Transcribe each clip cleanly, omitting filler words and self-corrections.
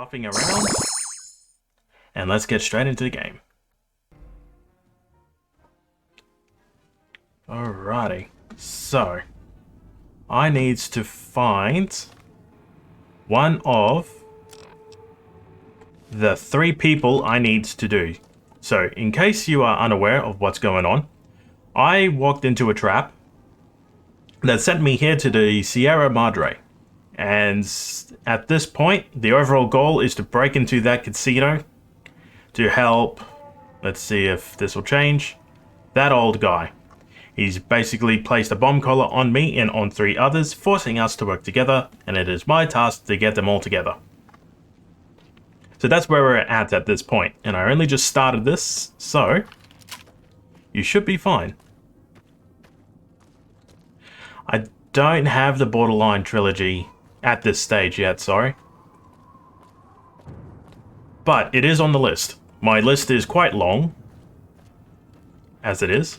fluffing around, and let's get straight into the game. Alrighty, so I need to find one of the 3 people I need to do. So, in case you are unaware of what's going on, I walked into a trap that sent me here to the Sierra Madre. And at this point, the overall goal is to break into that casino to help, let's see if this will change, that old guy. He's basically placed a bomb collar on me and on 3 others, forcing us to work together, and it is my task to get them all together. So that's where we're at this point, and I only just started this, so you should be fine. I don't have the Borderline trilogy at this stage yet, sorry. But it is on the list. My list is quite long, as it is.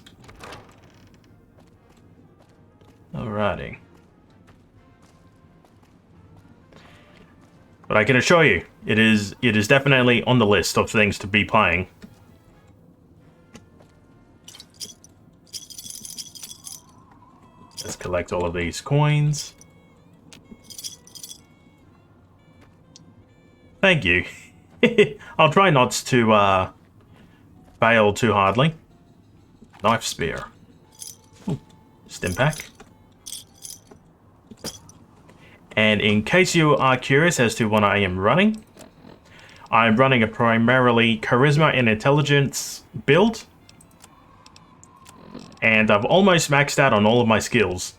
Alrighty. But I can assure you, it is definitely on the list of things to be playing. Let's collect all of these coins. Thank you. I'll try not to fail too hardly. Knife spear. Ooh, stim pack. And in case you are curious as to what I am running, I'm running a primarily charisma and intelligence build. And I've almost maxed out on all of my skills.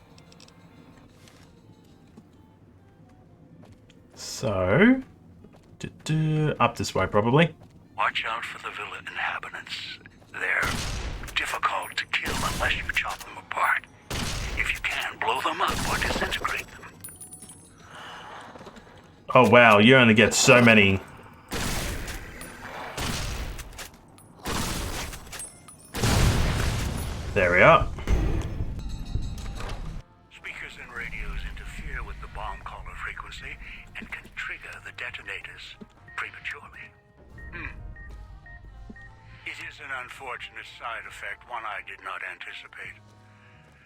So, up this way probably. Watch out for the villa inhabitants. They're difficult to kill unless you chop them apart. If you can, blow them up or disintegrate them. Oh wow, you only get so many. There we are. Speakers and radios interfere with the bomb caller frequency and can trigger the detonators prematurely. It is an unfortunate side effect, one I did not anticipate.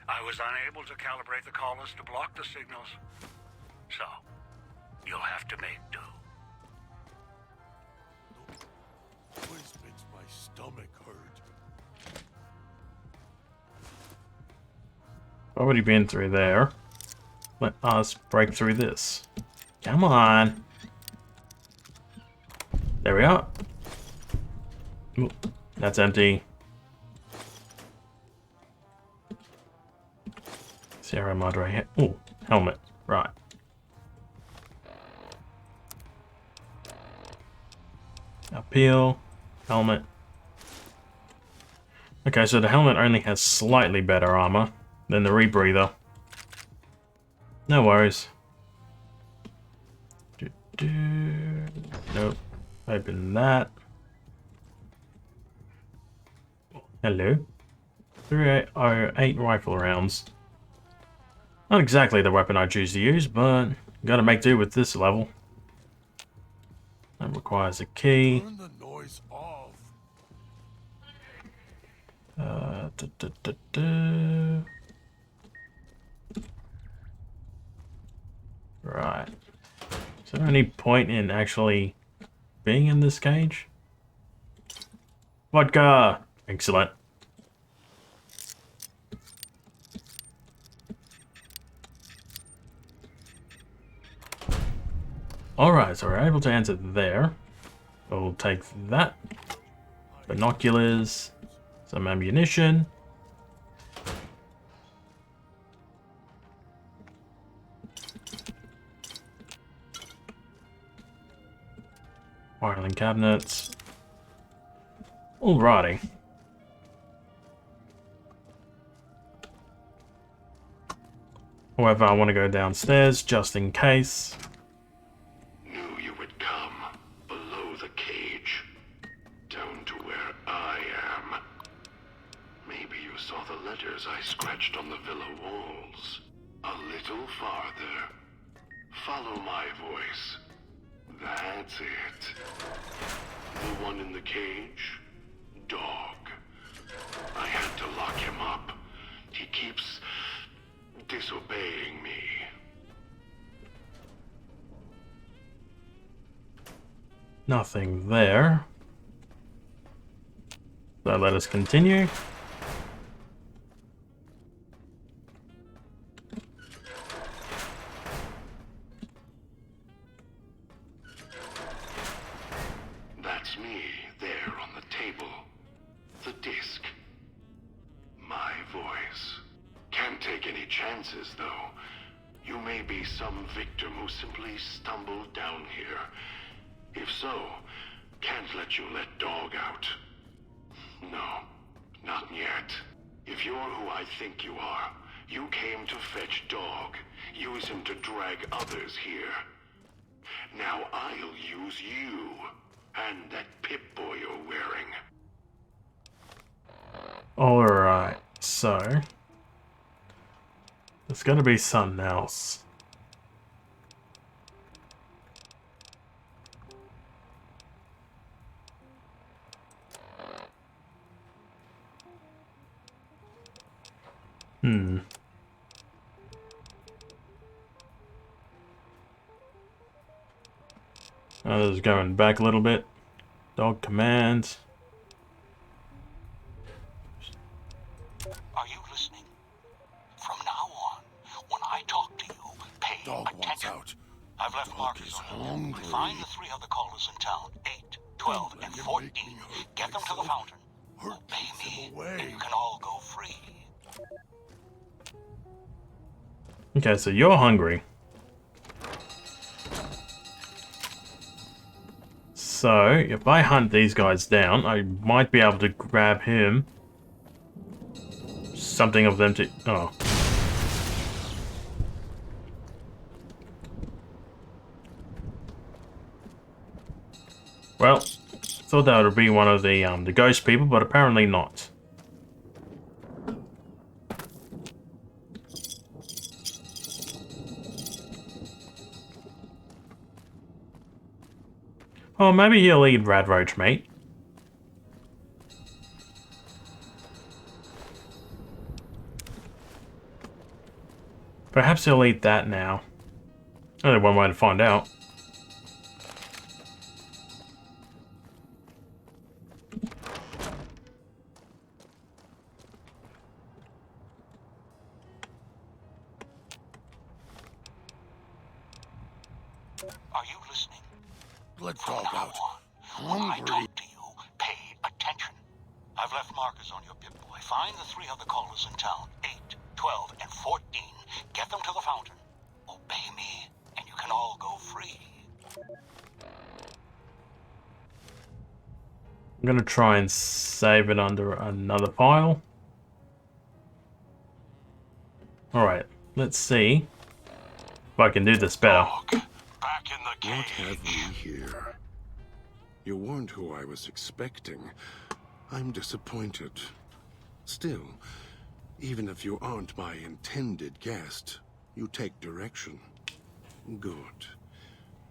I was unable to calibrate the callers to block the signals, so you'll have to make do. Always makes my stomach hurt. Already been through there. Let us break through this. Come on. There we are. Ooh, that's empty. Sierra Madre. Ooh, helmet. Right. Appeal. Helmet. Okay, so the helmet only has slightly better armor than the rebreather. No worries. Nope. Open that. Hello. 308 rifle rounds. Not exactly the weapon I choose to use, but gotta make do with this level. That requires a key. Turn the noise off. Right. Is there any point in actually being in this cage? Vodka! Excellent. Alright, so we're able to enter there. We'll take that. Binoculars. Some ammunition. Filing cabinets. Alrighty. However, I want to go downstairs just in case. Knew you would come. Below the cage. Down to where I am. Maybe you saw the letters I scratched on the villa walls. A little farther. Follow my voice. That's it. The one in the cage? Dog. I had to lock him up. He keeps disobeying me. Nothing there. So let us continue. That's me, there on the table. The disc. My voice. Can't take any chances, though. You may be some victim who simply stumbled down here. If so, can't let you let Dog out. No, not yet. If you're who I think you are, you came to fetch Dog. Use him to drag others here. Now I'll use you. And that Pip-Boy you're wearing. Alright, so... there's gonna be something else. This is going back a little bit. Dog commands. Are you listening? From now on, when I talk to you, pay Dog wants attention. out. I've left markers on you. Find the 3 other callers in town, 8, 12, and 14. Get them to the fountain. Obey me, and you can all go free. Okay, so you're hungry. So, if I hunt these guys down, I might be able to grab him. Something of them to... oh. Well, thought that would be one of the ghost people, but apparently not. Oh, maybe he'll eat Rad Roach meat. Perhaps he'll eat that now. Only one way to find out. Are you listening? Let From Dog now out. on, when I Hungry. talk to you, pay attention. I've left markers on your Pip-Boy. Find the 3 other callers in town, 8, 12, and 14. Get them to the fountain. Obey me, and you can all go free. I'm gonna try and save it under another file. Alright, let's see if I can do this better. Dog, back in the cage. What have we here? You weren't who I was expecting. I'm disappointed. Still, even if you aren't my intended guest, you take direction. Good.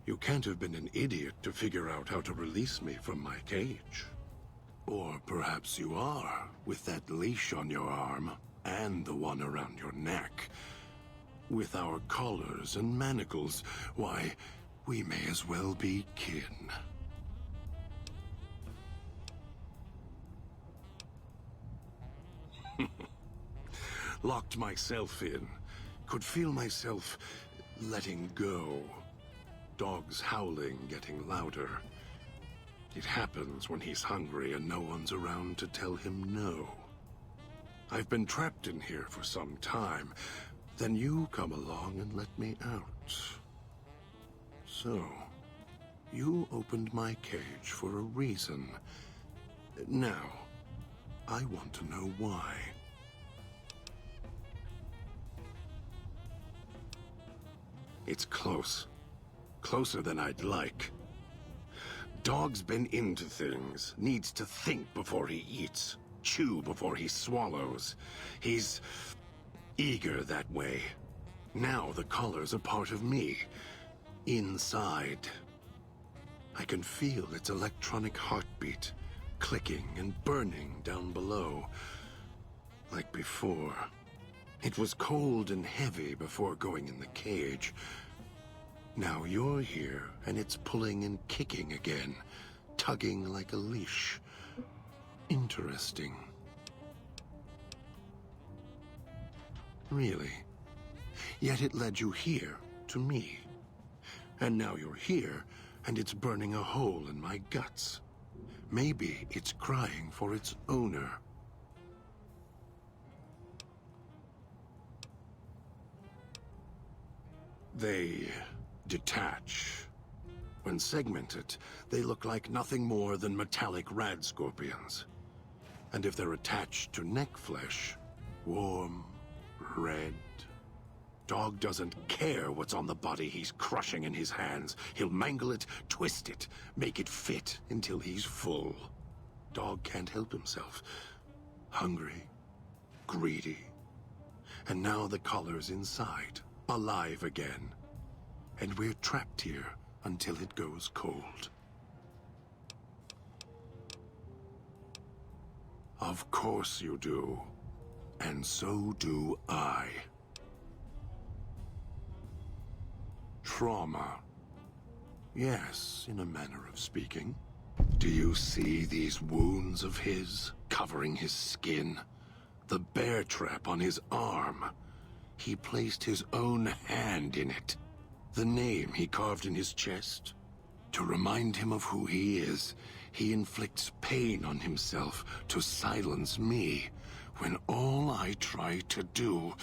You can't have been an idiot to figure out how to release me from my cage. Or perhaps you are, with that leash on your arm, and the one around your neck. With our collars and manacles, why, we may as well be kin. Locked myself in. Could feel myself letting go. Dogs howling getting louder. It happens when he's hungry and no one's around to tell him no. I've been trapped in here for some time. Then you come along and let me out. So, you opened my cage for a reason. Now, I want to know why. It's close. Closer than I'd like. Dog's been into things. Needs to think before he eats. Chew before he swallows. He's eager that way. Now the collar's a part of me. Inside. I can feel its electronic heartbeat, clicking and burning down below. Like before. It was cold and heavy before going in the cage. Now you're here, and it's pulling and kicking again, tugging like a leash. Interesting. Really. Yet it led you here, to me. And now you're here, and it's burning a hole in my guts. Maybe it's crying for its owner. They detach. When segmented, they look like nothing more than metallic rad scorpions. And if they're attached to neck flesh, warm, red. Dog doesn't care what's on the body he's crushing in his hands. He'll mangle it, twist it, make it fit until he's full. Dog can't help himself. Hungry, greedy. And now the collar's inside, alive again. And we're trapped here until it goes cold. Of course you do. And so do I. Trauma. Yes, in a manner of speaking. Do you see these wounds of his, covering his skin? The bear trap on his arm. He placed his own hand in it. The name he carved in his chest. To remind him of who he is, he inflicts pain on himself to silence me, when all I try to do...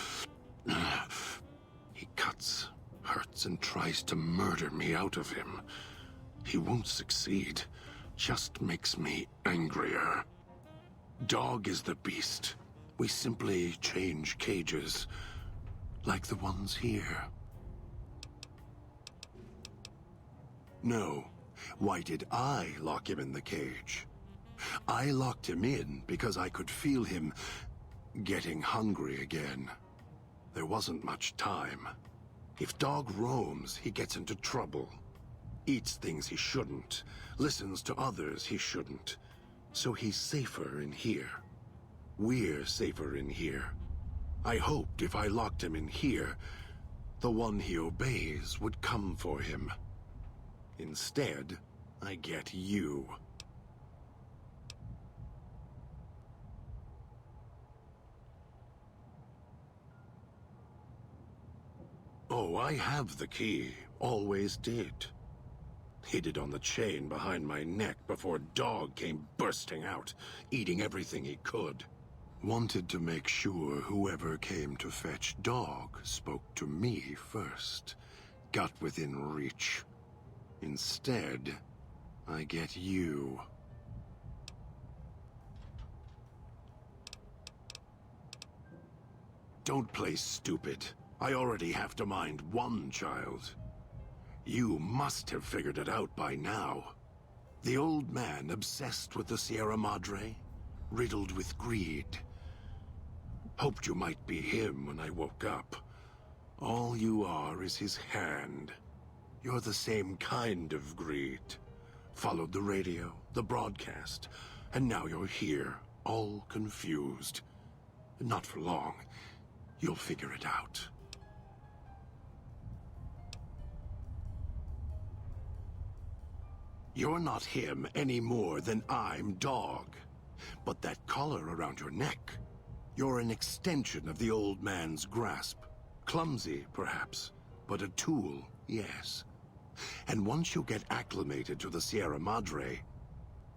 He cuts, hurts, and tries to murder me out of him. He won't succeed, just makes me angrier. Dog is the beast. We simply change cages, like the ones here. No. Why did I lock him in the cage? I locked him in because I could feel him getting hungry again. There wasn't much time. If Dog roams, he gets into trouble. Eats things he shouldn't. Listens to others he shouldn't. So he's safer in here. We're safer in here. I hoped if I locked him in here, the one he obeys would come for him. Instead, I get you. Oh, I have the key. Always did. Hid it on the chain behind my neck before Dog came bursting out, eating everything he could. Wanted to make sure whoever came to fetch Dog spoke to me first. Got within reach. Instead, I get you. Don't play stupid. I already have to mind one child. You must have figured it out by now. The old man obsessed with the Sierra Madre, riddled with greed. Hoped you might be him when I woke up. All you are is his hand. You're the same kind of greed. Followed the radio, the broadcast, and now you're here, all confused. Not for long. You'll figure it out. You're not him any more than I'm Dog. But that collar around your neck, you're an extension of the old man's grasp. Clumsy, perhaps, but a tool, yes. And once you get acclimated to the Sierra Madre,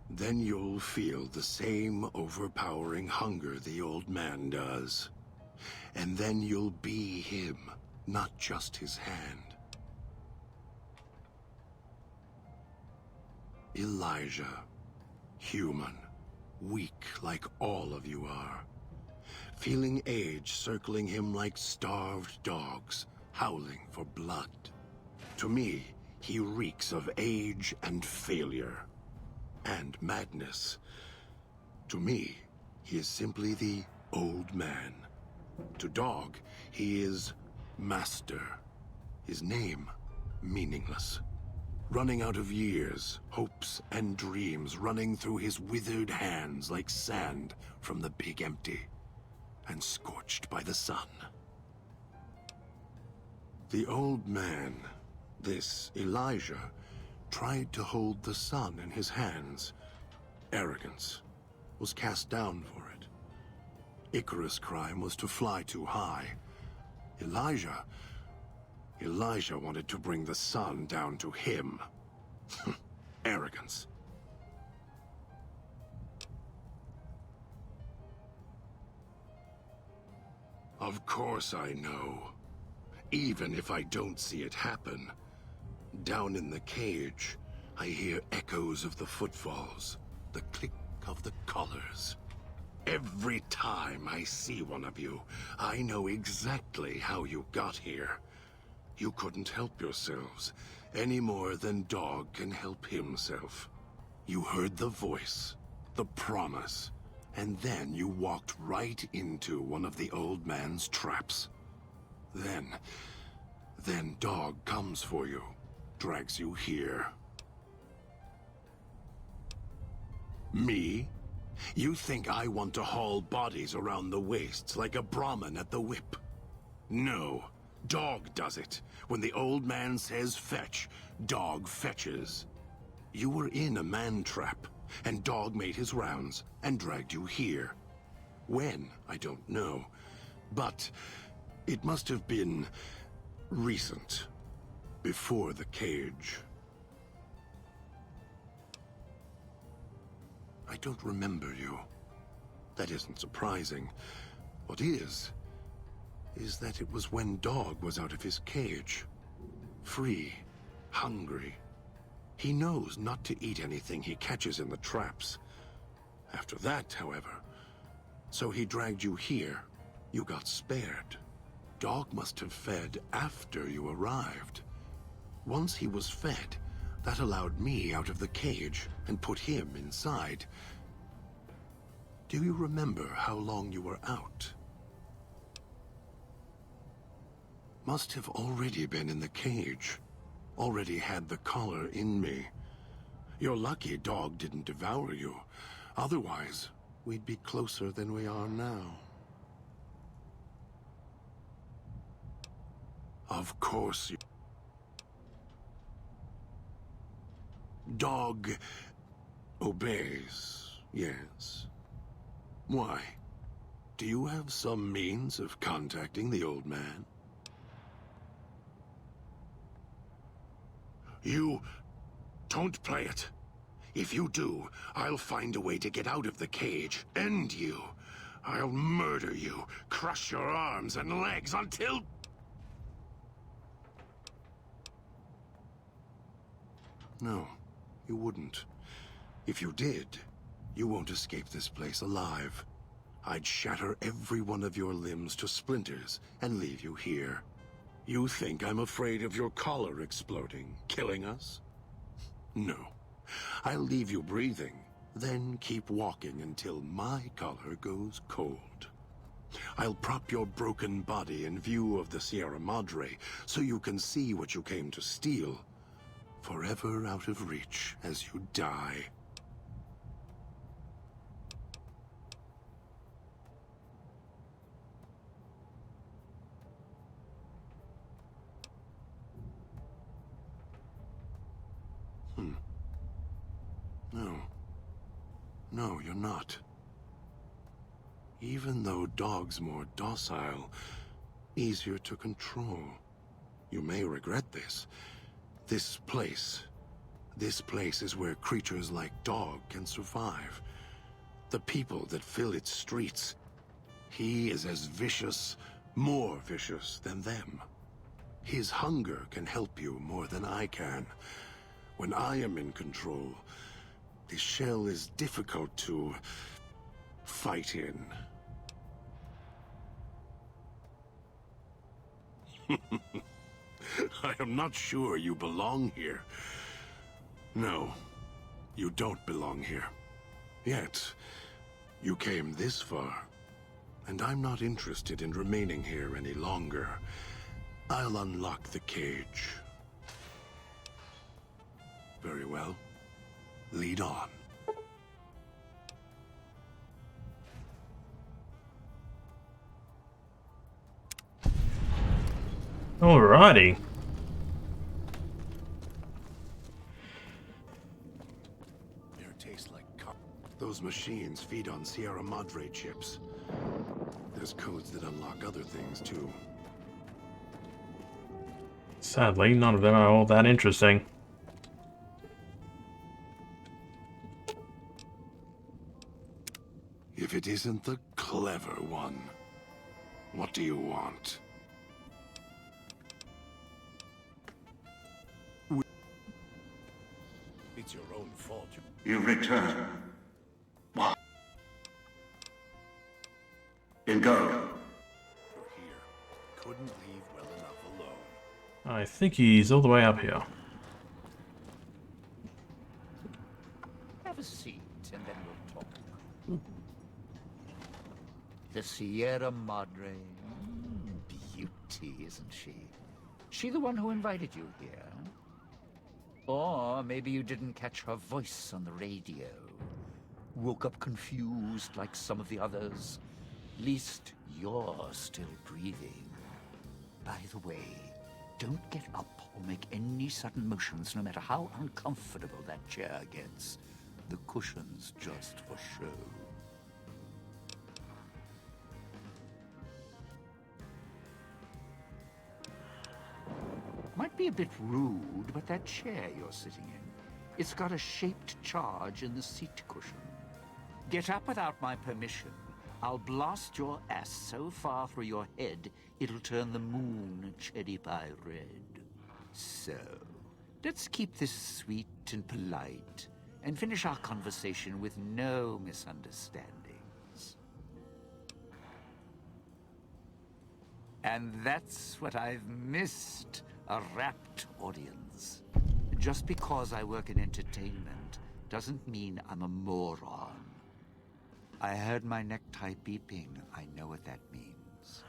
then you'll feel the same overpowering hunger the old man does. And then you'll be him, not just his hand. Elijah. Human. Weak like all of you are. Feeling age circling him like starved dogs, howling for blood. To me, he reeks of age and failure. And madness. To me, he is simply the old man. To Dog, he is Master. His name, meaningless. Running out of years, hopes and dreams running through his withered hands like sand from the big empty, and scorched by the sun. The old man, this Elijah, tried to hold the sun in his hands. Arrogance was cast down for it. Icarus' crime was to fly too high. Elijah wanted to bring the sun down to him. Arrogance. Of course I know. Even if I don't see it happen. Down in the cage, I hear echoes of the footfalls, the click of the collars. Every time I see one of you, I know exactly how you got here. You couldn't help yourselves, any more than Dog can help himself. You heard the voice, the promise, and then you walked right into one of the old man's traps. Then Dog comes for you, drags you here. Me? You think I want to haul bodies around the wastes like a Brahmin at the whip? No. Dog does it. When the old man says fetch, Dog fetches. You were in a man trap, and Dog made his rounds and dragged you here. When, I don't know. But it must have been recent. Before the cage. I don't remember you. That isn't surprising. What is that it was when Dog was out of his cage. Free. Hungry. He knows not to eat anything he catches in the traps. After that, however, so he dragged you here. You got spared. Dog must have fed after you arrived. Once he was fed, that allowed me out of the cage and put him inside. Do you remember how long you were out? Must have already been in the cage. Already had the collar in me. You're lucky Dog didn't devour you. Otherwise, we'd be closer than we are now. Of course you... Dog obeys, yes. Why? Do you have some means of contacting the old man? You don't play it. If you do, I'll find a way to get out of the cage. End you. I'll murder you, crush your arms and legs until... No, you wouldn't. If you did, you won't escape this place alive. I'd shatter every one of your limbs to splinters and leave you here. You think I'm afraid of your collar exploding, killing us? No. I'll leave you breathing, then keep walking until my collar goes cold. I'll prop your broken body in view of the Sierra Madre so you can see what you came to steal. Forever out of reach as you die. No, you're not. Even though Dog's more docile, easier to control. You may regret this. This place is where creatures like Dog can survive. The people that fill its streets. He is as vicious, more vicious than them. His hunger can help you more than I can. When I am in control, this shell is difficult to fight in. I am not sure you belong here. No, you don't belong here. Yet, you came this far, and I'm not interested in remaining here any longer. I'll unlock the cage. well. Lead on. Alrighty. Air tastes like those machines feed on Sierra Madre chips. There's codes that unlock other things, too. Sadly, none of them are all that interesting. If it isn't the clever one, what do you want? It's your own fault. You return. What? Then go. You're here. Couldn't leave well enough alone. I think he's all the way up here. Have a seat, and then we'll talk. The Sierra Madre. Beauty, isn't she? She the one who invited you here? Or maybe you didn't catch her voice on the radio. Woke up confused like some of the others. Least you're still breathing. By the way, don't get up or make any sudden motions, no matter how uncomfortable that chair gets. The cushion's just for show. Might be a bit rude, but that chair you're sitting in, it's got a shaped charge in the seat cushion. Get up without my permission. I'll blast your ass so far through your head, it'll turn the moon cherry pie red. So, let's keep this sweet and polite, and finish our conversation with no misunderstandings. And that's what I've missed, a rapt audience. Just because I work in entertainment doesn't mean I'm a moron. I heard my necktie beeping. I know what that means.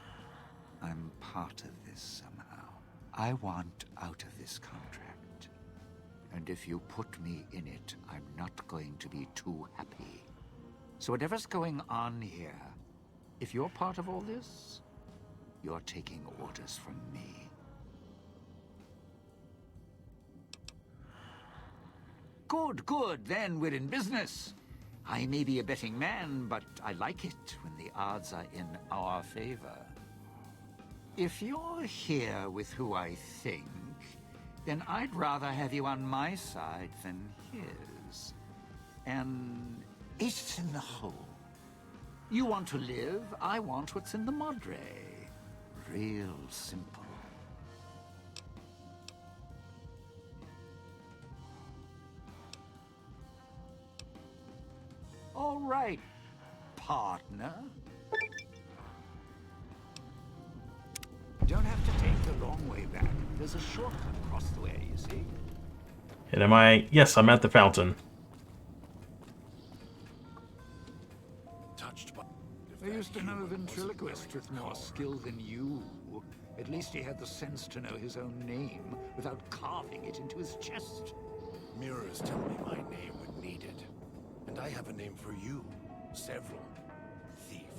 I'm part of this somehow. I want out of this contract. And if you put me in it, I'm not going to be too happy. So whatever's going on here, if you're part of all this, you're taking orders from me. Good, good, then we're in business. I may be a betting man, but I like it when the odds are in our favor. If you're here with who I think, then I'd rather have you on my side than his. And it's in the hole. You want to live, I want what's in the Madre. Real simple. All right, partner. Don't have to take the long way back. There's a shortcut across the way, you see? And am I... Yes, I'm at the fountain. Touched by... I used to know a ventriloquist with more skill than you. At least he had the sense to know his own name without carving it into his chest. Mirrors tell me my name when needed. And I have a name for you. Several. Thief.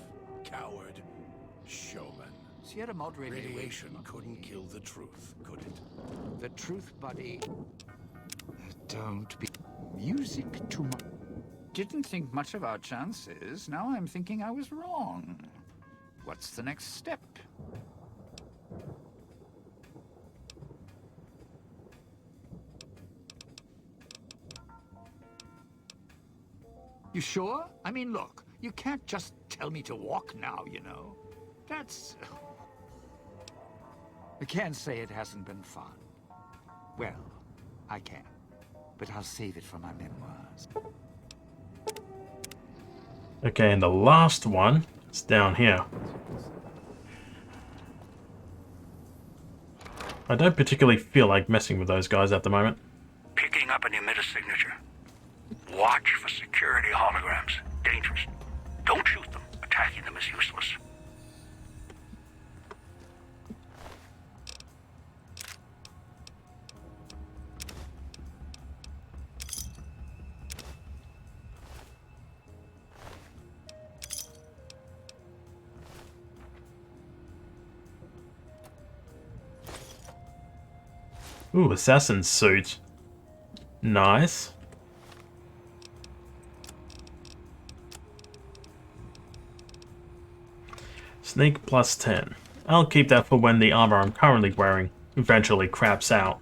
Coward. Showman. Sierra Madre Radiation couldn't kill the truth, could it? The truth, buddy. Don't be... Music too much. Didn't think much of our chances. Now I'm thinking I was wrong. What's the next step? You sure? I mean, look, you can't just tell me to walk now, you know. That's... I can't say it hasn't been fun. Well, I can. But I'll save it for my memoirs. Okay, and the last one is down here. I don't particularly feel like messing with those guys at the moment. Picking up an emitter signature. Watch for security holograms. Dangerous. Don't shoot them. Attacking them is useless. Ooh, assassin suit. Nice. Sneak plus 10. I'll keep that for when the armor I'm currently wearing eventually craps out.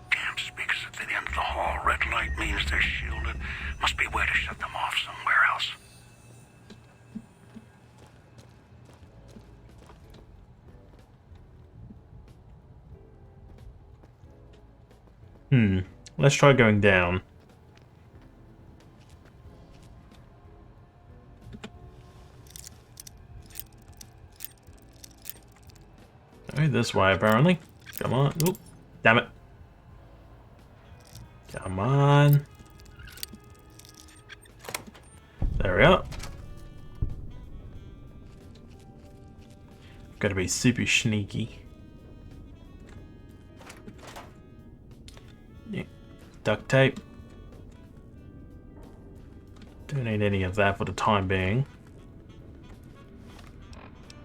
Camp speakers at the end of the hall. Red light means they're shielded. Must be a way to shut them off somewhere else. Let's try going down. Oh, this way apparently. Come on. Oop. Damn it. Come on. There we are. Gotta be super sneaky. Yeah. Duct tape. Don't need any of that for the time being.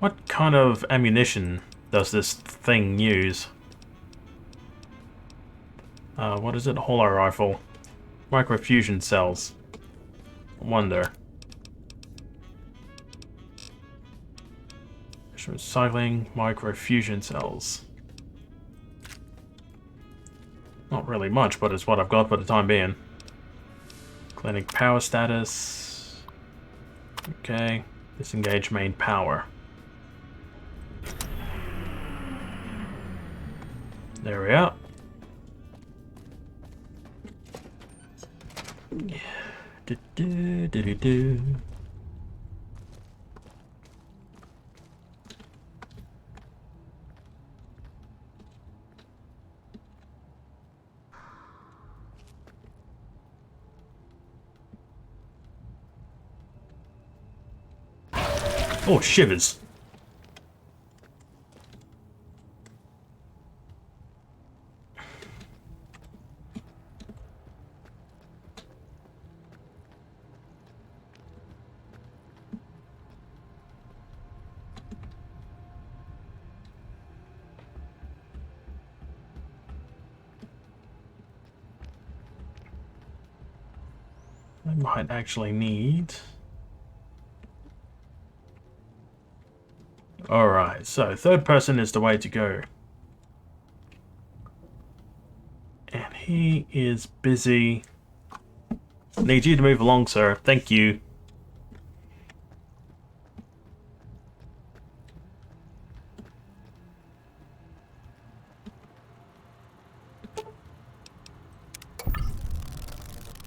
What kind of ammunition does this thing use? What is it? Holo rifle. Microfusion cells. I wonder. Recycling microfusion cells. Not really much, but it's what I've got for the time being. Clinic power status. Okay. Disengage main power. There we are. Do, do, do, do, do. Oh, shivers. I might actually need... Alright, so third person is the way to go. And he is busy. Need you to move along, sir. Thank you.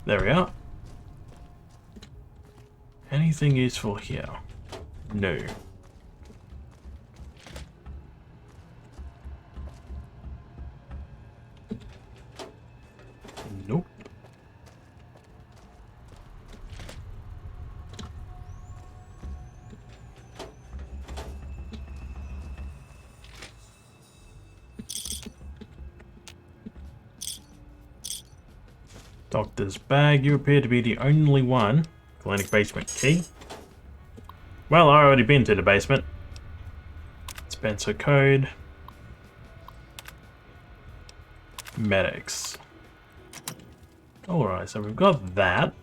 There we are. Anything useful here? No. Nope. Doctor's bag, you appear to be the only one. Clinic basement key. Well, I already been to the basement. Spencer code. Medics. Alright, so we've got that.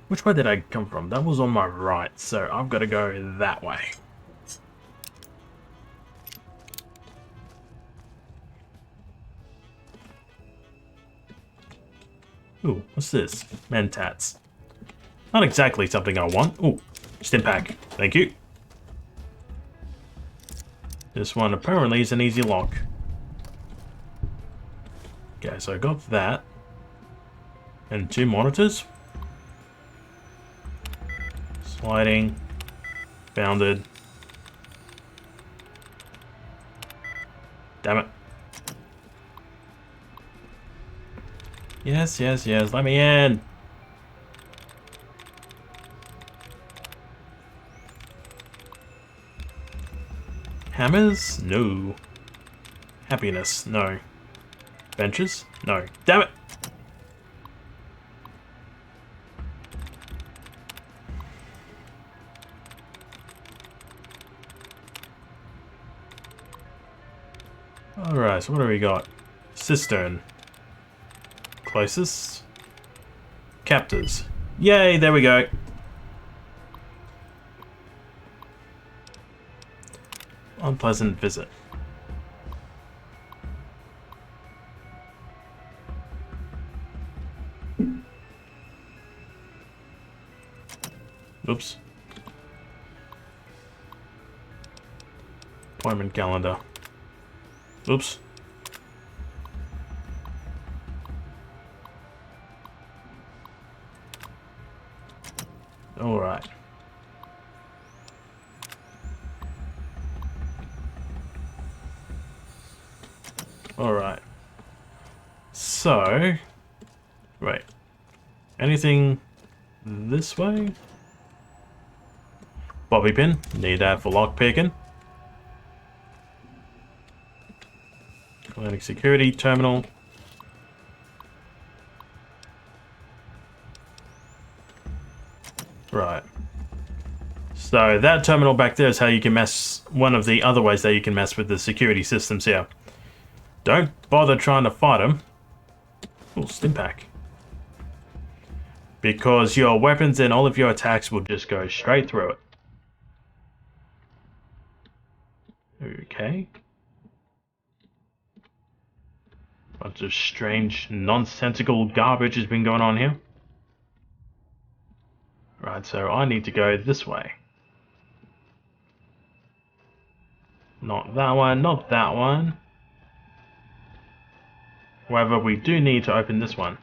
Which way did I come from? That was on my right, so I've got to go that way. Ooh, what's this? Mentats. Not exactly something I want. Ooh, stim pack. Thank you. This one apparently is an easy lock. Okay, so I got that. And 2 monitors. Sliding. Bounded. Damn it. Yes, yes, yes, let me in. Hammers? No. Happiness? No. Benches? No. Damn it! Alright, so what do we got? Cistern. Closest. Captors. Yay, there we go. Unpleasant visit. Oops. Appointment calendar. Oops. All right. All right. So, wait. Anything this way? Bobby pin. Need that for lock picking. Atlantic security terminal. Right. So that terminal back there is how you can mess, one of the other ways that you can mess with the security systems here. Don't bother trying to fight them. Oh, stim pack. Because your weapons and all of your attacks will just go straight through it. Okay. Bunch of strange, nonsensical garbage has been going on here. Right, so I need to go this way. Not that one, not that one. However, we do need to open this one.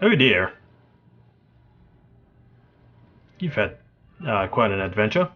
Oh dear. You've had quite an adventure.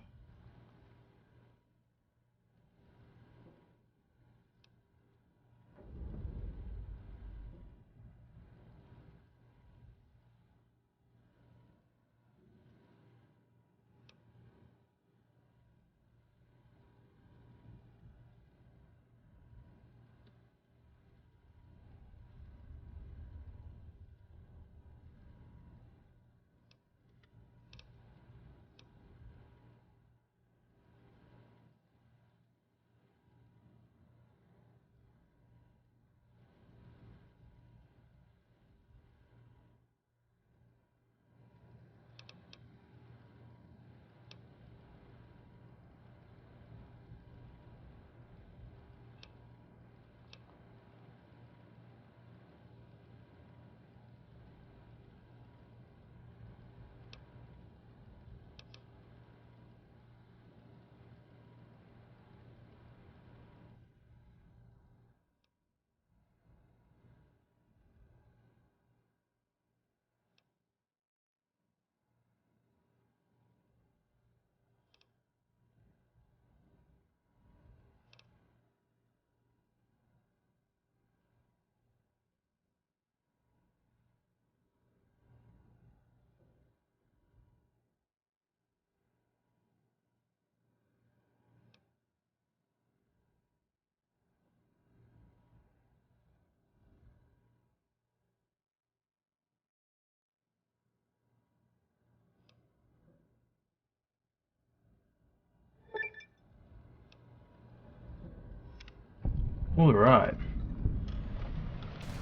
Alright.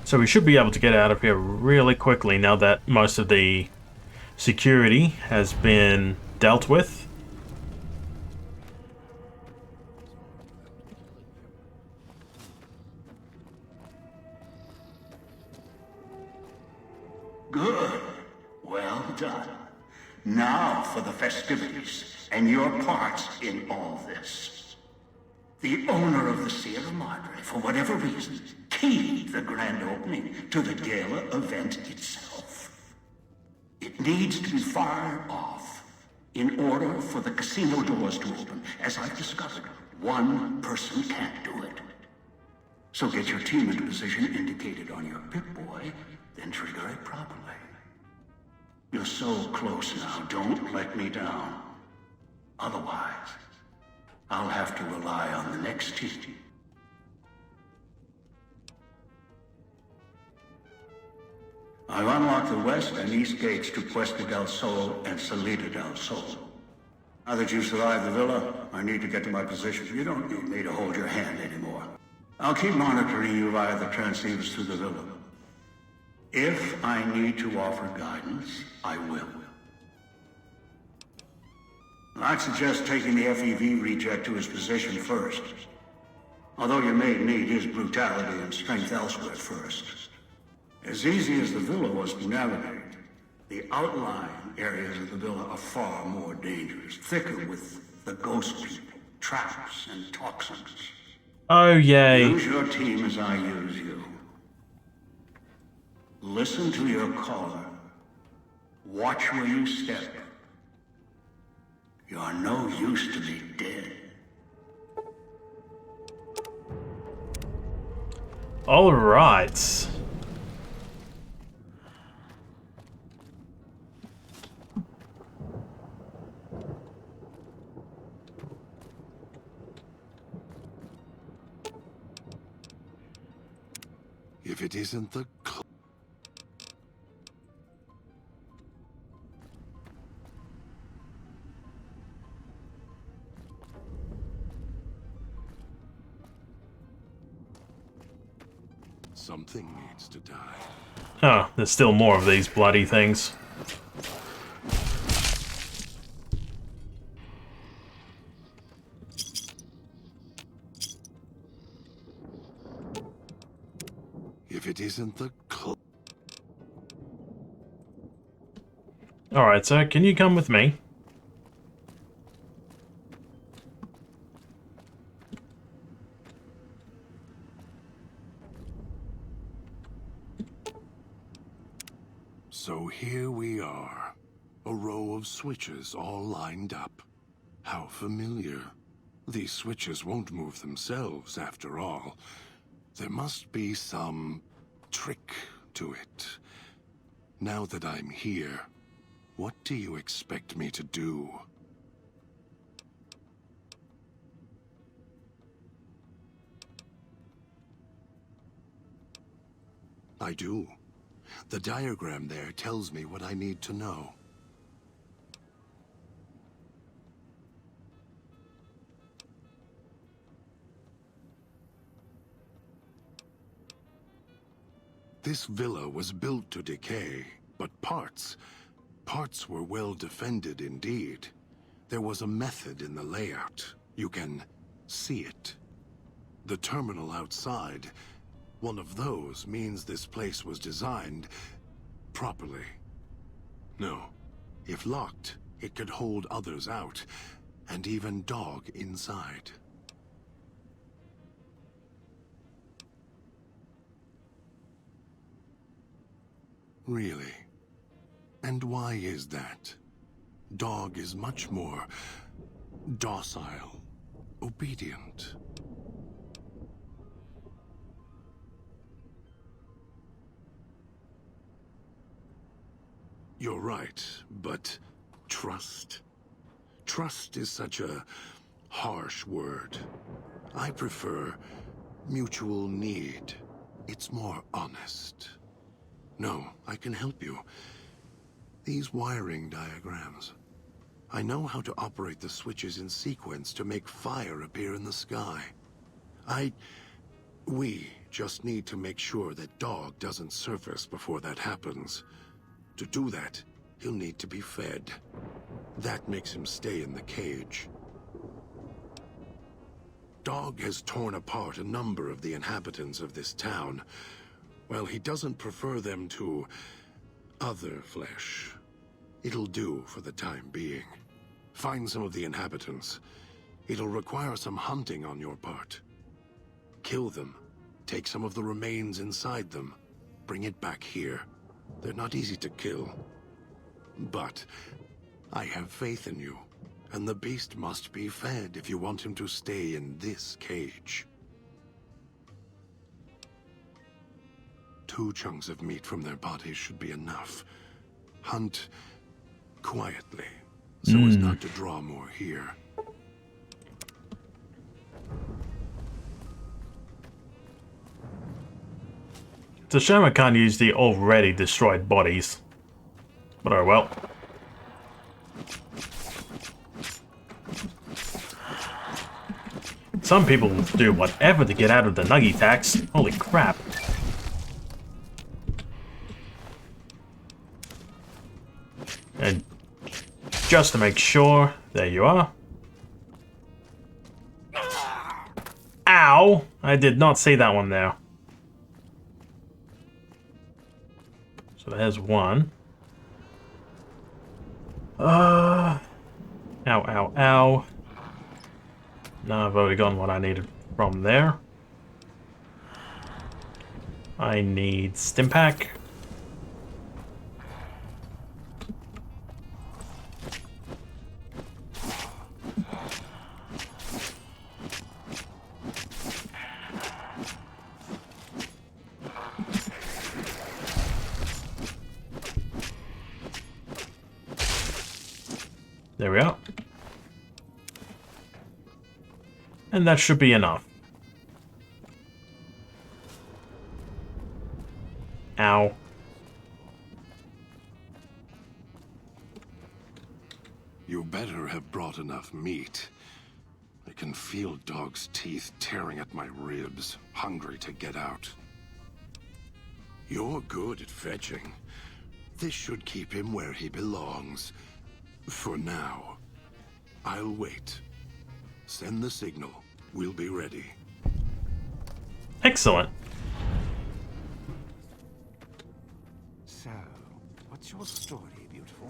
So we should be able to get out of here really quickly now that most of the security has been dealt with. Good. Well done. Now for the festivities and your part in all this. The owner of the Sierra Madre, for whatever reason, keyed the grand opening to the gala event itself. It needs to be fired off in order for the casino doors to open. As I've discovered, one person can't do it. So get your team into position indicated on your Pip-Boy, then trigger it properly. You're so close now, don't let me down. Otherwise, I'll have to rely on the next team. I've unlocked the west and east gates to Puesta del Sol and Salida del Sol. Now that you've survived the villa, I need to get to my position. You don't need me to hold your hand anymore. I'll keep monitoring you via the transceivers through the villa. If I need to offer guidance, I will. I'd suggest taking the FEV reject to his position first. Although you may need his brutality and strength elsewhere first. As easy as the villa was to navigate, the outlying areas of the villa are far more dangerous, thicker with the ghost people, traps, and toxins. Oh, yay. Use your team as I use you. Listen to your caller. Watch where you step. You're no use to me dead. All right. If it isn't the something needs to die. Huh, there's still more of these bloody things. If it isn't the Alright, so can you come with me? So here we are, a row of switches all lined up. How familiar. These switches won't move themselves, after all. There must be some trick to it. Now that I'm here, what do you expect me to do? I do. The diagram there tells me what I need to know. This villa was built to decay, but parts were well defended indeed. There was a method in the layout. You can see it. The terminal outside, one of those means this place was designed properly. No, if locked, it could hold others out, and even dog inside. Really? And why is that? Dog is much more docile, obedient. You're right, but trust? Trust is such a harsh word. I prefer mutual need. It's more honest. No, I can help you. These wiring diagrams. I know how to operate the switches in sequence to make fire appear in the sky. We just need to make sure that Dog doesn't surface before that happens. To do that, he'll need to be fed. That makes him stay in the cage. Dog has torn apart a number of the inhabitants of this town. Well, he doesn't prefer them to other flesh. It'll do for the time being. Find some of the inhabitants. It'll require some hunting on your part. Kill them. Take some of the remains inside them. Bring it back here. They're not easy to kill. But I have faith in you. And the beast must be fed if you want him to stay in this cage. 2 chunks of meat from their bodies should be enough. Hunt quietly, so as not to draw more here. It's a shame I can't use the already destroyed bodies. But oh well. some people do whatever to get out of the nuggy tax. Holy crap. And just to make sure, there you are. Ow! I did not see that one there. So there's one. Ow, ow, ow. Now I've already gotten what I needed from there. I need Stimpack. There we are. And that should be enough. Ow. You better have brought enough meat. I can feel Dog's teeth tearing at my ribs, hungry to get out. You're good at fetching. This should keep him where he belongs. For now. I'll wait. Send the signal. We'll be ready. Excellent. So, what's your story, beautiful?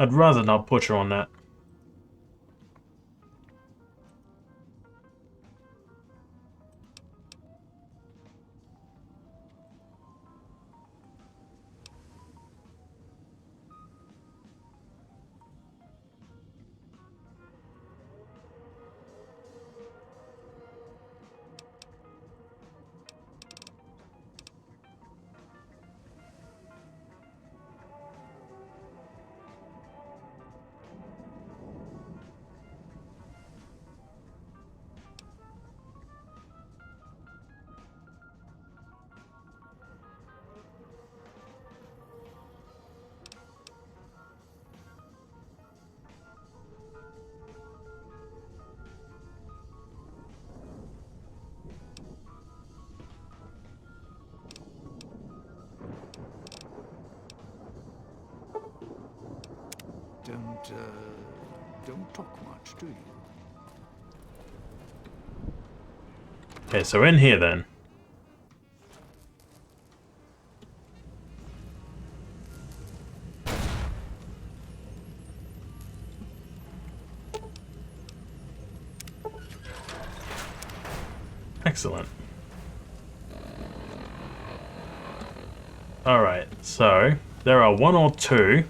I'd rather not push her on that. Don't talk much, do you? Okay, so in here then. Excellent. Alright, so there are one or two.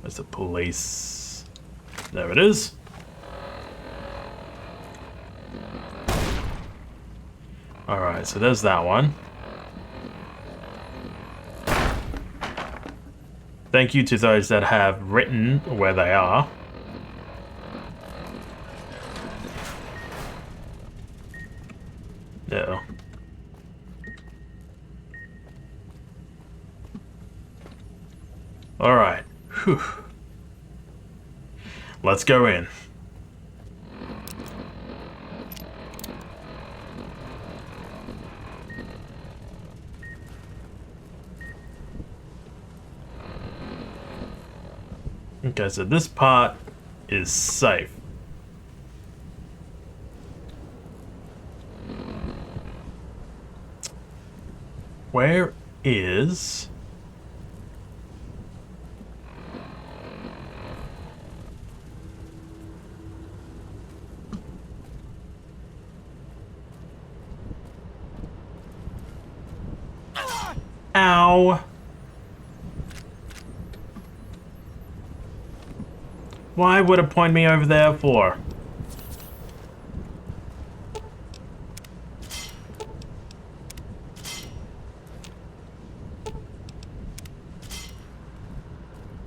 Where's the police? There it is. Alright, so there's that one. Thank you to those that have written where they are. Yeah. Alright. Whew. Let's go in. Okay, so this part is safe. Where is... Ow! Why would it point me over there for?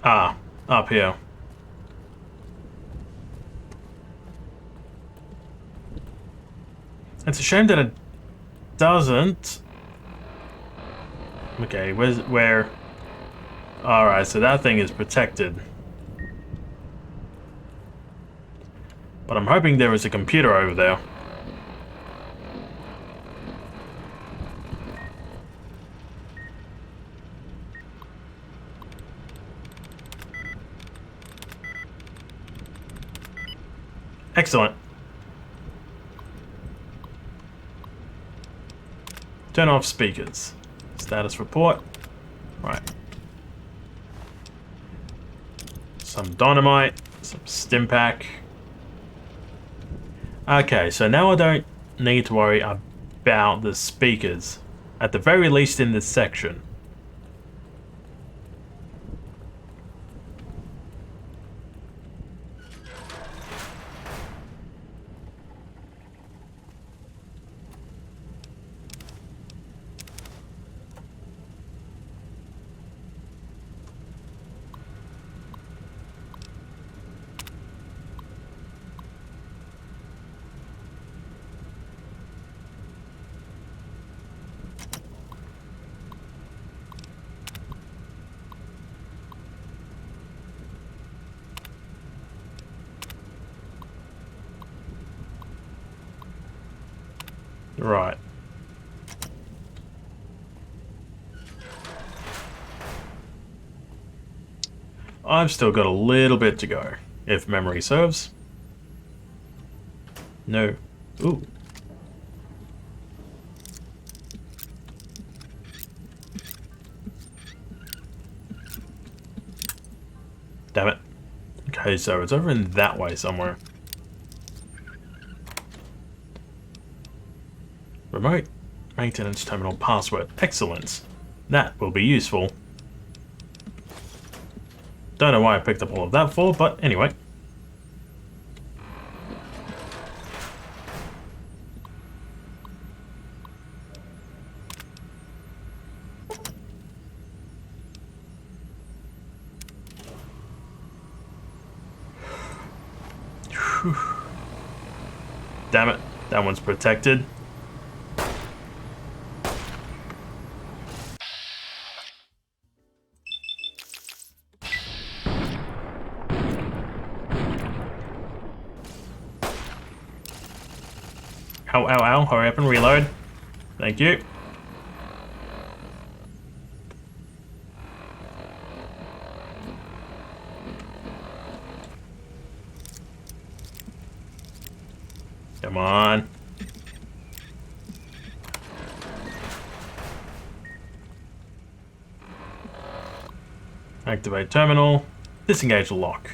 Ah, up here. It's a shame that it doesn't. Okay, where? Alright, so that thing is protected. But I'm hoping there is a computer over there. Excellent. Turn off speakers. Status report. Right. Some dynamite. Some stim pack. Okay, so now I don't need to worry about the speakers. At the very least in this section. Right. I've still got a little bit to go, if memory serves. No. Ooh. Damn it. Okay, so it's over in that way somewhere. Remote maintenance terminal password. Excellent. That will be useful. Don't know why I picked up all of that for, but anyway. Whew. Damn it. That one's protected. Ow, ow, ow. Hurry up and reload. Thank you. Come on. Activate terminal. Disengage the lock.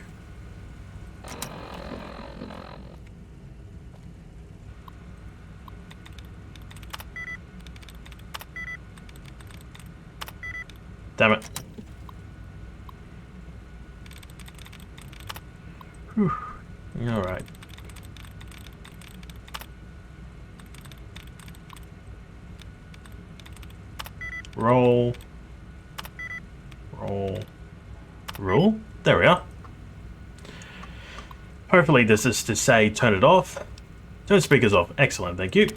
Damn it. Alright. Roll. Roll. Rule? There we are. Hopefully this is to say turn it off. Turn speakers off. Excellent, thank you.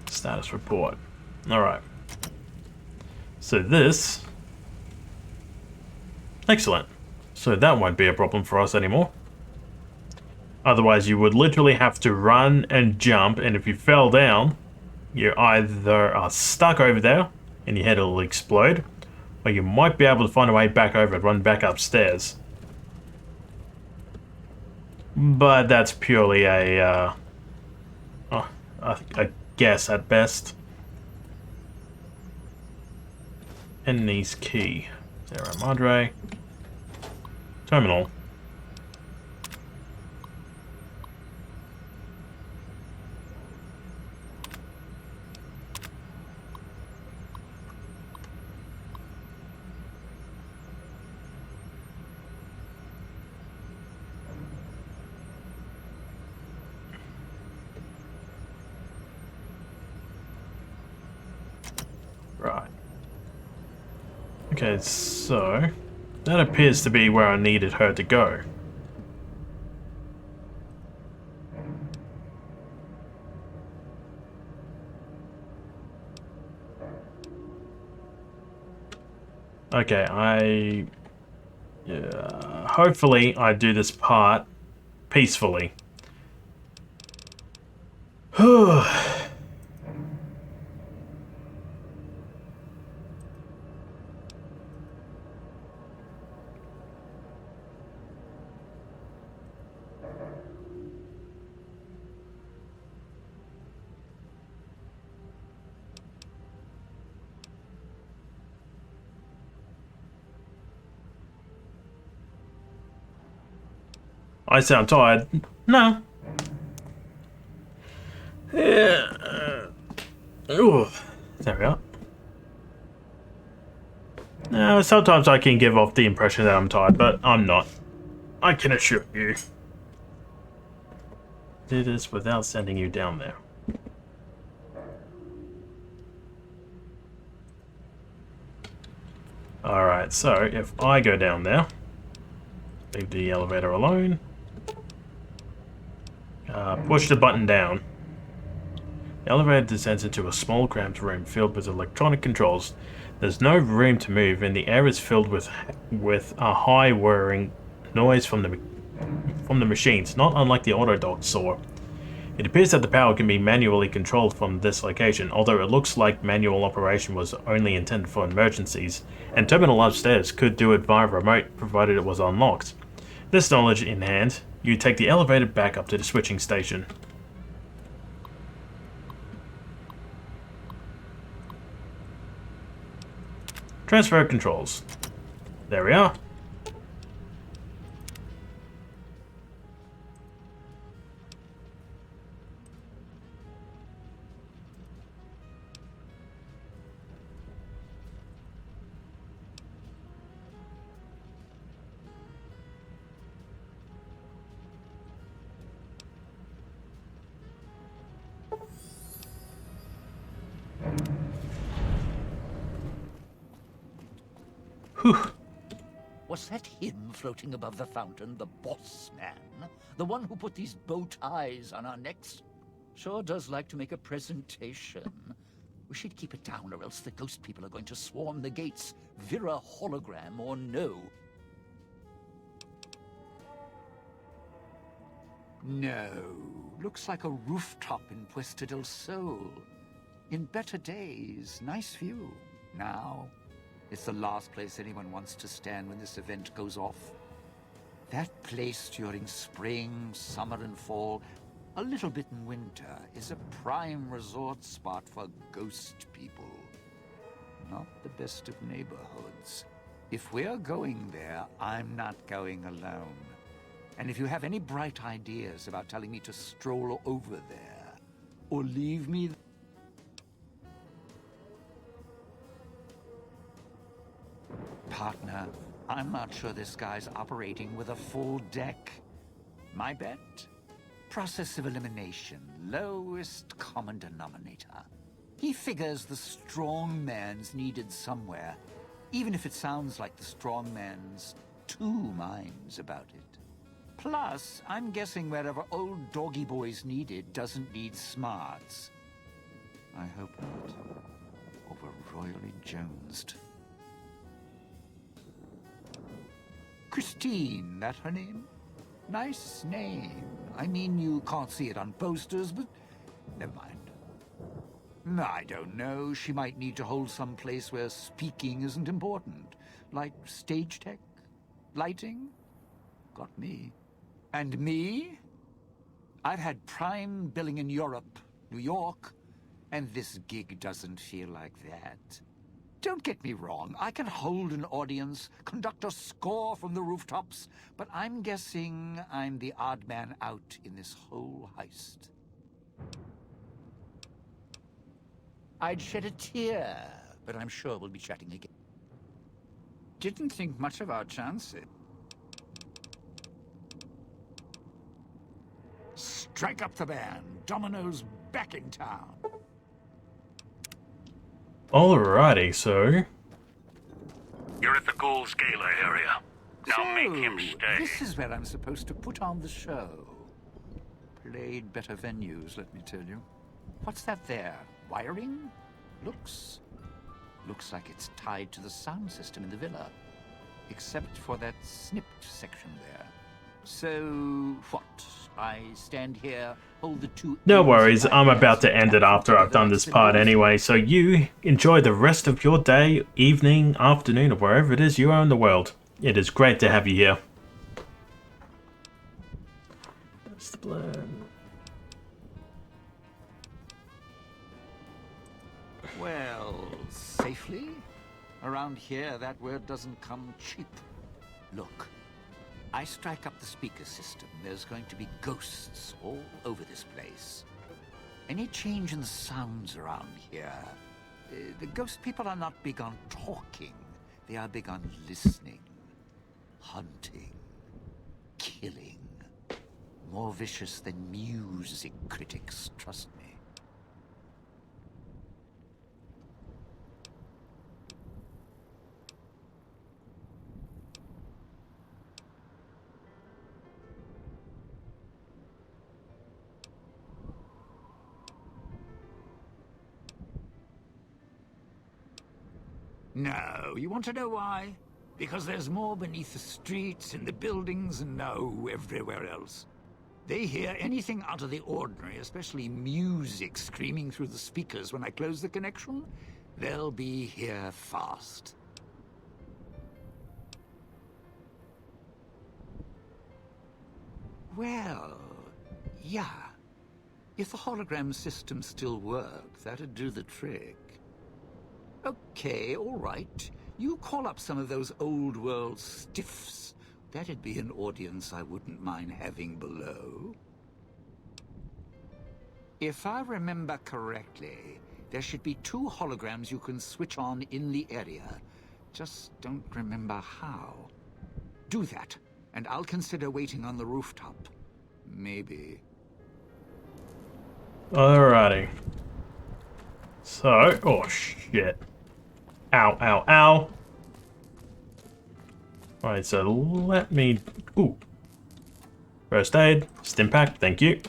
Status report. Alright. So this... Excellent. So that won't be a problem for us anymore. Otherwise you would literally have to run and jump, and if you fell down, you either are stuck over there and your head will explode, or you might be able to find a way back over and run back upstairs. But that's purely a guess at best. Enemy's key. Sierra Madre. Terminal. Right. Okay, so that appears to be where I needed her to go. Okay, hopefully I do this part peacefully. I sound tired. No. Yeah. Ooh. There we are. Sometimes I can give off the impression that I'm tired, but I'm not. I can assure you. Do this without sending you down there. Alright, so if I go down there, leave the elevator alone, push the button down. The elevator descends into a small cramped room filled with electronic controls. There's no room to move, and the air is filled with a high whirring noise from the machines, not unlike the autodock saw. It appears that the power can be manually controlled from this location, although it looks like manual operation was only intended for emergencies, and terminal upstairs could do it via remote provided it was unlocked. This knowledge in hand, you take the elevator back up to the switching station. Transfer controls. There we are. Whew. Was that him floating above the fountain, the boss man? The one who put these bow ties on our necks? Sure does like to make a presentation. We should keep it down, or else the ghost people are going to swarm the gates, Vira hologram or no. No. Looks like a rooftop in Puesta del Sol. In better days, nice view. Now, it's the last place anyone wants to stand when this event goes off. That place during spring, summer, and fall, a little bit in winter, is a prime resort spot for ghost people. Not the best of neighborhoods. If we're going there, I'm not going alone. And if you have any bright ideas about telling me to stroll over there, or leave me. Partner, I'm not sure this guy's operating with a full deck. My bet? Process of elimination, lowest common denominator. He figures the strong man's needed somewhere, even if it sounds like the strong man's two minds about it. Plus, I'm guessing wherever old doggy boy's needed doesn't need smarts. I hope not. Or we're royally jonesed. Christine, that her name? Nice name. I mean, you can't see it on posters, but never mind. I don't know. She might need to hold some place where speaking isn't important. Like stage tech? Lighting? Got me. And me? I've had prime billing in Europe, New York, and this gig doesn't feel like that. Don't get me wrong, I can hold an audience, conduct a score from the rooftops, but I'm guessing I'm the odd man out in this whole heist. I'd shed a tear, but I'm sure we'll be chatting again. Didn't think much of our chances. Strike up the band. Domino's back in town. Alrighty, so... You're at the Ghoul's Gala area. Now make him stay. This is where I'm supposed to put on the show. Played better venues, let me tell you. What's that there? Wiring? Looks like it's tied to the sound system in the villa. Except for that snipped section there. So, what? I stand here, hold the two... No worries, I'm about to end it after I've done this part anyway, so you enjoy the rest of your day, evening, afternoon, or wherever it is you are in the world. It is great to have you here. That's the plan. Well, safely? Around here, that word doesn't come cheap. Look. I strike up the speaker system, there's going to be ghosts all over this place. Any change in the sounds around here, the ghost people are not big on talking. They are big on listening, hunting, killing. More vicious than music critics, trust me. No, you want to know why? Because there's more beneath the streets, in the buildings, and no, everywhere else. They hear anything out of the ordinary, especially music screaming through the speakers when I close the connection. They'll be here fast. Well, yeah. If the hologram system still worked, that'd do the trick. Okay, all right. You call up some of those old world stiffs. That'd be an audience I wouldn't mind having below. If I remember correctly, there should be 2 holograms you can switch on in the area. Just don't remember how. Do that, and I'll consider waiting on the rooftop. Maybe. Alrighty. So, oh shit. Ow, ow, ow. Alright, so let me... Ooh. First aid, stim pack, thank you.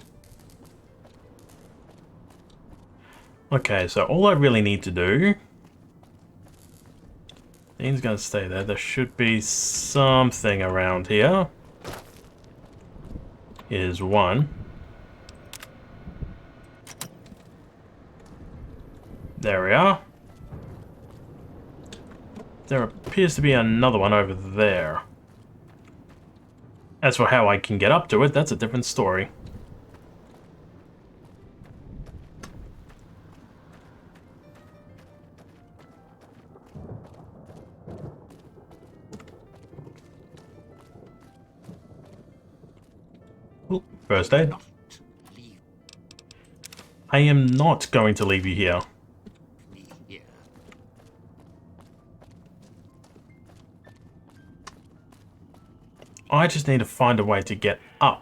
Okay, so all I really need to do... Dean's gonna stay there. There should be something around here. Here's one. There we are. There appears to be another one over there. As for how I can get up to it, that's a different story. Ooh, first aid. I am not going to leave you here. Me here. I just need to find a way to get up.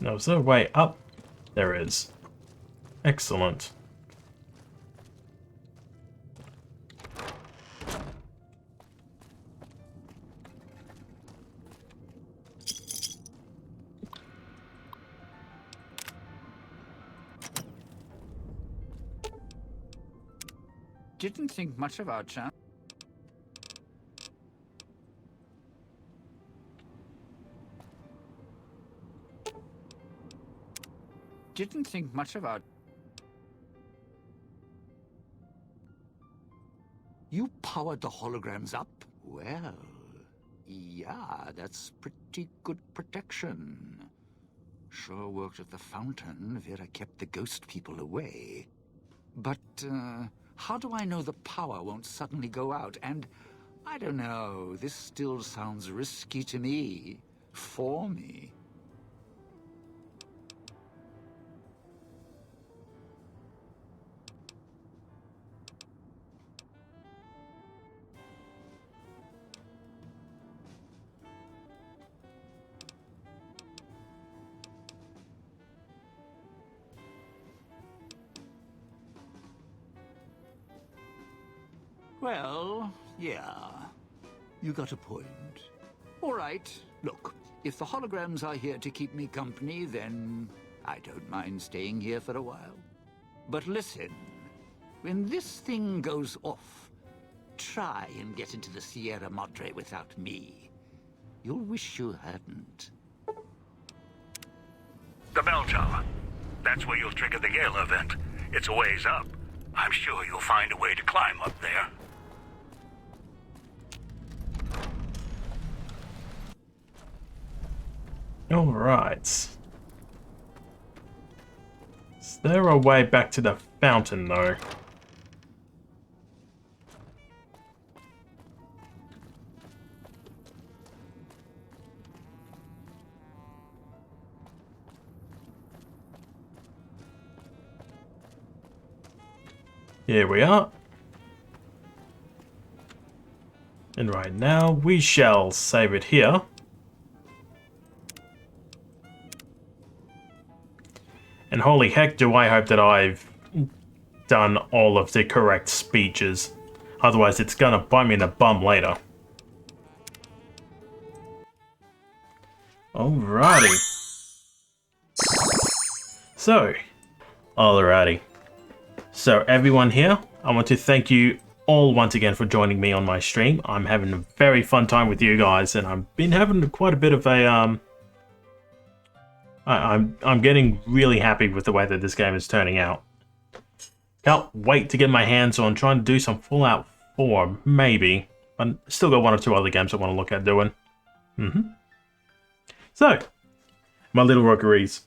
Now, is there a way up? There is. Excellent. Didn't think much of our chance. Didn't think much of our... You powered the holograms up? Well, yeah, that's pretty good protection. Sure worked at the fountain. Vera kept the ghost people away. But, how do I know the power won't suddenly go out? And, I don't know, this still sounds risky to me. For me. Well, yeah. You got a point. All right. Look, if the holograms are here to keep me company, then I don't mind staying here for a while. But listen, when this thing goes off, try and get into the Sierra Madre without me. You'll wish you hadn't. The bell tower. That's where you'll trigger the Gale event. It's a ways up. I'm sure you'll find a way to climb up there. Alright. Is there a way back to the fountain, though? Here we are. And right now, we shall save it here. And holy heck, do I hope that I've done all of the correct speeches. Otherwise, it's gonna bite me in the bum later. Alrighty. So, alrighty. So, everyone here, I want to thank you all once again for joining me on my stream. I'm having a very fun time with you guys, and I've been having quite a bit of a, I'm getting really happy with the way that this game is turning out. Can't wait to get my hands on trying to do some Fallout 4, maybe. I've still got one or two other games I want to look at doing. So, my little rockeries,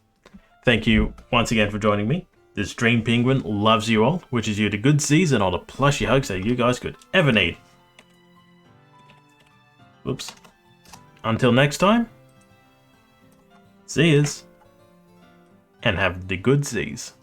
thank you once again for joining me. This Dream Penguin loves you all, wishes you the good seas and all the plushy hugs that you guys could ever need. Whoops. Until next time, see yous, and have the good seas.